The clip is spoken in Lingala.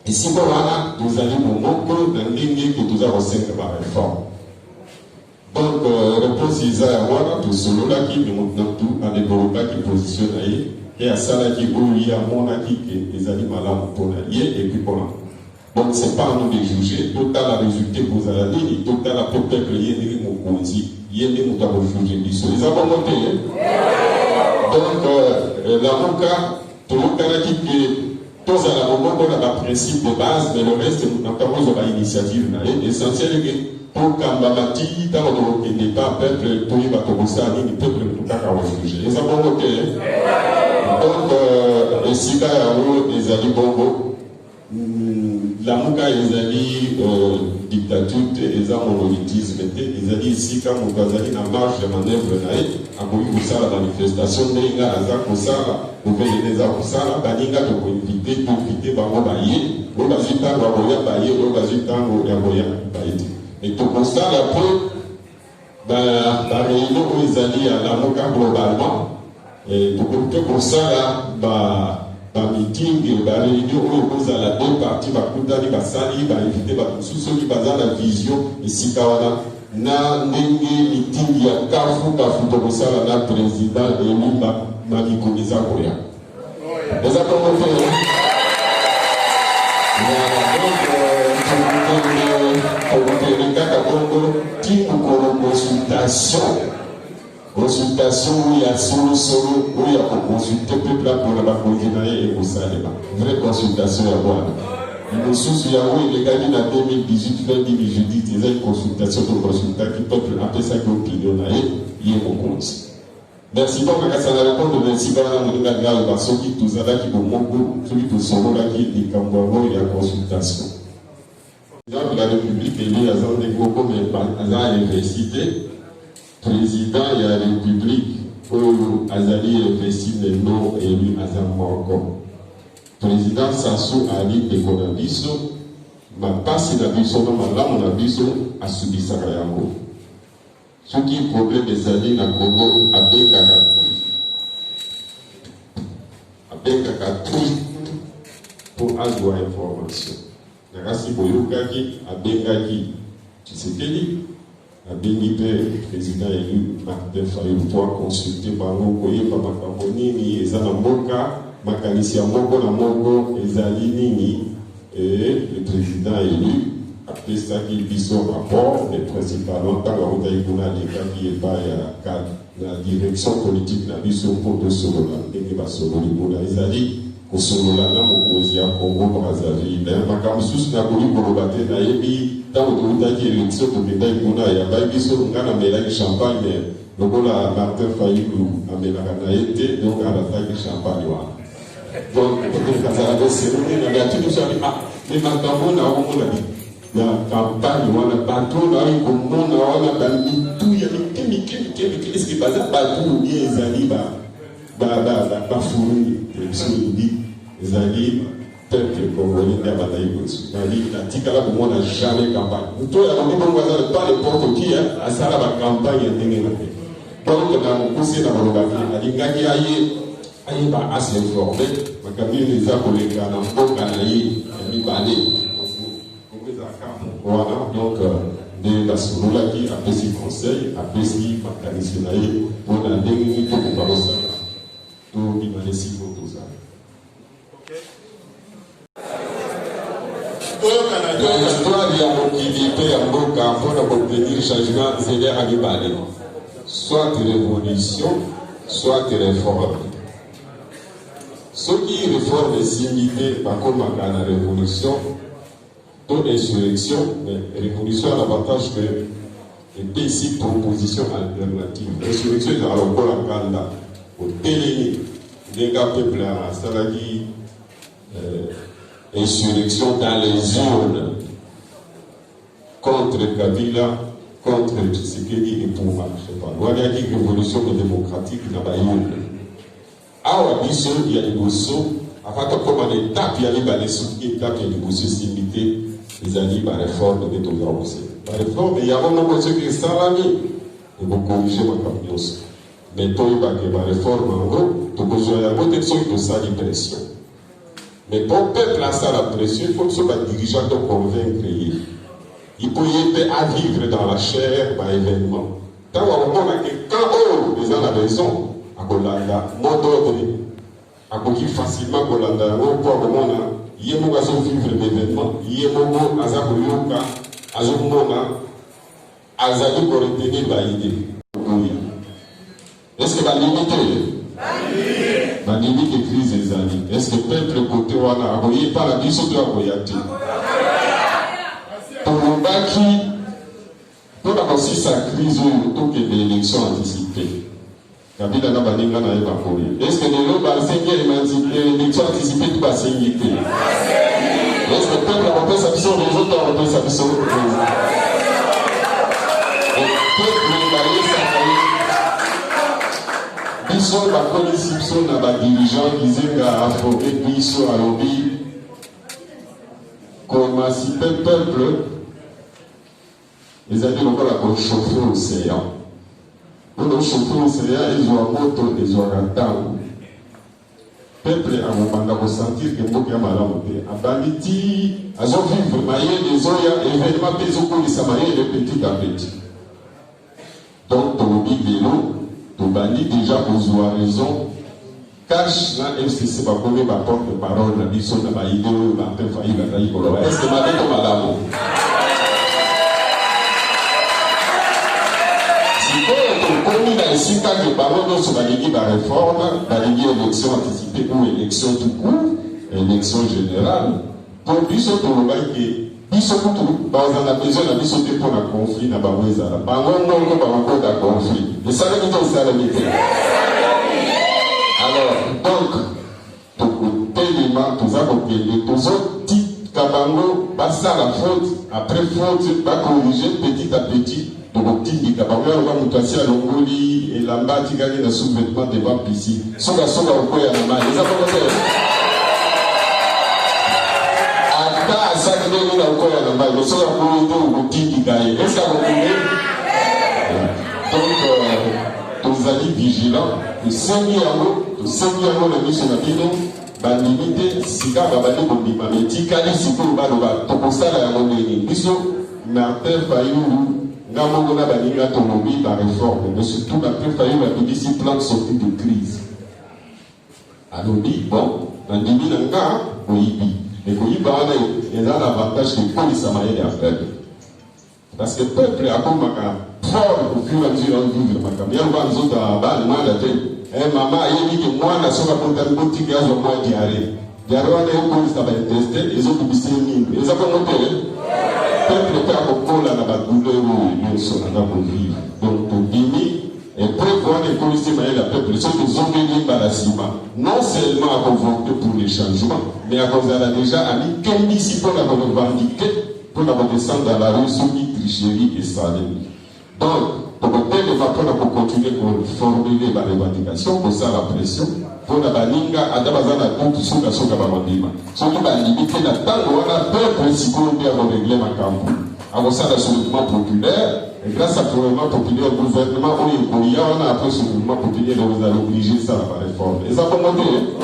Et si nous allons au monde, dans l'ingé que nous avons cinq par réforme. Donc, réponse Isaïa, tout solo là qui nous tout à développer qui positionne et à ça là qui il y a mon qui les amis malades pour et puis pour là. Donc, c'est pas à nous de juger, tout à la résultat pour la ligne, tout à la peuple y est mon conti, y est nous avons jugé les avons monté. Donc, dans mon cas, tout le cas qui tous à la moment on a un principe de base, mais le reste nous avons une initiative essentielle que pour Kambamati, dans le départ, peuple, pour y battre le peuple tout à juger. Les avons monté. Donc, ici là, les amis bongo. La mouka ezali dictature eza monolithisme ezali ici quand on bazali na marge de manœuvre na ye akoki kosala manifestation ndenge aza kosala gouvernement eza kosala baninga tokoinvite toinvite bango baye oyo bazwi ntango ya koya baye oyo bazwi ntango ya koya baye te mais tokosala mpe baréunion oyo ezali ya lamoka globalement tokoki te kosala meeting, réunion où vous avez deux parties, bakutani basali, invité basusu qui basent la vision ici kawana na ndenge meeting ya kafu to kosala na président élu Mamikoniza Koya. Vous avez compris? Consultation où il y a solo, où il y a consulté le peuple pour la conjurer et pour ça, vraie consultation à voir. Il nous soucie à où il est gagné en 2018, fin 2018, il y a une consultation de consultant qui peuple après ça qui opinion il est au compte. Merci beaucoup, ça va répondre de merci beaucoup à la gare parce que tout ça qui vont beaucoup, celui pour son là qui est Kambogo et la consultation. Dans la République, il y a des gros comme l'université. Président de la République où Azali investi le nom élu Azamoko. Président Sassou Ali de Konabiso, ma passe na biso, ma lame na biso, a subi sa kayango. Ce qui est problème des années na Congo, a Bekakatoui pour avoir information. Nakasi Boyokaki, a Bekaki, tu sais quel a béni le président élu Martin Fayou pour consulter Bango Koye Pamakambo Nini Ezana Moka Makanisia Moko na Moko Ezali Nini et le président élu après ça qui vit son rapport mais principalement tant qu'on a eu les cas qui est pas la direction politique la vision pour de Solola et va Solola Moula Ezali ko Solola na Mokozi à Congo Brazzaville mais Makambo sous na Koli Kolobate na Yebi tant que tu as élection pour que tu aies un bail, on a mélange champagne, mais le Martin Fayou a mélangé donc à la taille de champagne. Donc, quand ça avait cérémonie, on a tout ça dit, ah, mais maintenant, on a dit, la campagne, on a bateau, on a banni tout, il y a des qu'est-ce qui passe à bateau, les alliés, bafouni, les alliés, peuple congolais n'a pas d'ailleurs la tikala pour moi n'a jamais campagne toi il y a des bon voisins pas n'importe qui à ça la campagne est dingue donc dans mon conseil dans mon bagage a dit gagner aïe ba assez informé ma cabine les a collègues dans mon canalier mi balé voilà donc de la soula qui a fait ses conseils a fait ses mécanismes pour la dingue pour pouvoir ça tout il va laisser pour tout ça. L'histoire de la mobilité en Boka pour obtenir changement, c'est des animaux. Soit révolution, soit réforme. Ceux qui réforment similité par comme à la révolution, toute insurrection, mais révolution a l'avantage que les ici propositions alternatives. L'insurrection est à l'encore en Kanda, au Téléni, des gars peuple à Salagi. Insurrection dans les urnes contre Kabila, contre Tshisekedi et pour je sais pas. Il y a une révolution démocratique dans les urnes. Awa biso il y a des bosso, avant comme en étape il y a des étapes il y a des bosso similité les alliés par réforme de tout aussi. Par réforme il y a vraiment beaucoup qui sont là et vous corriger ma campagne. Mais toi il va que par réforme en gros, tu peux jouer à protection de sa pression. Mais pour le peuple à ça la pression, il faut que ce soit dirigeant de convaincre. Il peut y être à vivre dans la chair par événement. Tant qu'on a que quand les gens ont raison, à Kolanda, mot d'ordre, à Koki facilement Kolanda, on peut avoir il y a un vivre l'événement, il y a un moment à Zakoyoka, à Zomona, à Zali pour retenir la idée. Est-ce que la limite est la limite est crise des amis? Est-ce que le peuple côté Wana a voyé par la mission de Akoyati? Pour le baki, pour la aussi sa crise autour de l'élection anticipée. Kabila na baninga na eba kori. Est-ce que les lots basengi l'élection anticipée tout basengi? Est-ce que le peuple a repris sa mission, les autres ont repris sa mission? Le peuple a repris sa mission. Biso bakoni sipso na ba dirigeant kizenga afrobe biso alobi comment si le peuple ils ont dit encore la chauffer l'océan. Pour chauffer l'océan, ils ont un moto, ils ont un temps. Le peuple a un ressentir que beaucoup de malades. Abaniti, ils ont vivre, maillé des oya, événements, ils ont connu ça maillé de petit à petit. Donc, ton vélo, ton bani déjà pour avoir raison. Cache la FCC va connaître ma porte-parole, la mission de ma idée, ma failli, la taille pour le est-ce que ma tête madame? Si vous avez commis ici, quand les parents sur la ligue de réforme, la ligue d'élection anticipée ou élection tout court, élection générale, pour plus de travail que dans la maison, la mission de pour un conflit, n'a pas besoin de ça. Par contre, non, pas encore d'un conflit. Mais ça veut dire que ça veut dire. Alors, donc, tout élément, tout ça, tous autres types, Kabango, passe à la faute, après faute, va corriger petit à petit. Donc, petit, Kabango, on va monter à l'Ongoli, et là-bas, tu gagnes le sous-vêtement devant ici. Soga, au coin, à la main. Les affaires, à ça, qui est au coin, à la main. Le soga, au petit, qui gagne. Est-ce que vous comprenez? Donc, tous allez vigilants, tous 5 000 euros. Seigneur la mission na bino ba limite sika ba bali ko bima metikali siko ba lo ba to kosala ya ngoni biso Martin Fayulu ngamongo na balinga to mobi ba réforme mais surtout Martin Fayulu a dit plan de sortie de crise alobi bon na ndimi na nga oyibi et koyiba wana eza l'avantage que polisa mayele ya peuple parce que peuple a comme fort au fur et à mesure de vivre makambo ya ba nzota ba mwana te. Maman a dit que moi, je suis un boutique à moi diarrhée. Diarrhée, on est au police, ça va être testé, ils ont publié une ligne. Ils ont monté. Le peuple est à beaucoup là, la douleur, ils sont là pour vivre. Donc, pour diminuer, et prévoir les policiers, la peuple, ils sont des hommes par la ciment. Non seulement à convoquer pour les changements, mais à cause de la déjà, à dit quel disciple on a revendiqué pour descendre dans la rue sous tricherie et salut. Donc, pour le vapeur pour continuer à formuler la revendication, pour ça la pression, pour la baninga, à Dabazana, tout ce que sont capables de dire. Surtout la limiter la temps où on a peur si on peut régler ma campo. Avant ça, le soulèvement populaire, et grâce à ce soulèvement populaire, le gouvernement, on a après ce mouvement populaire, on a obligé ça à la réforme. Et ça peut monter.